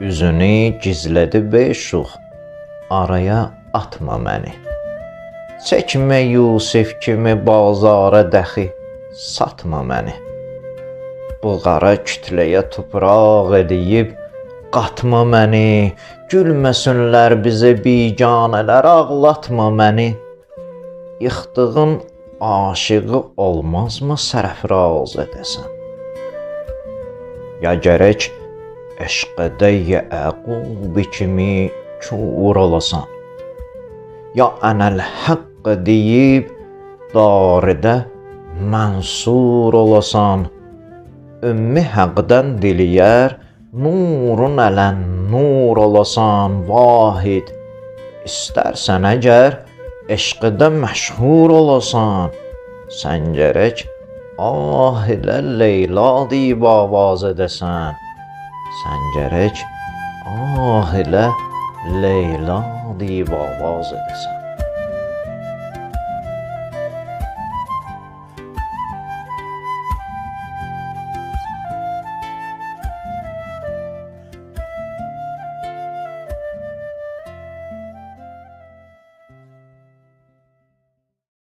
Üzünü gizlədi beşux, araya atma məni. Çəkmə Yusif kimi bazara dəxi, satma məni. Bu qara kütləyə tupraq edib, qatma məni. Gülməsinlər bizə biganələr, ağlatma məni. Yıxdığın aşığı olmazmı sərəfraz edəsən? Ya gərək eşqədə Yəqub kimi kür olasan, ya ənəl haqq deyib daridə mənsur olasan. Ümmi həqdən diliyər, nurun ələn nur olasan. Vahid, istərsən əgər eşqdə məşhur olasan, sən gərək ah ilə Leyla deyib avaz edəsən. Sən gərək ah ilə Leyla deyib avaz edəsən.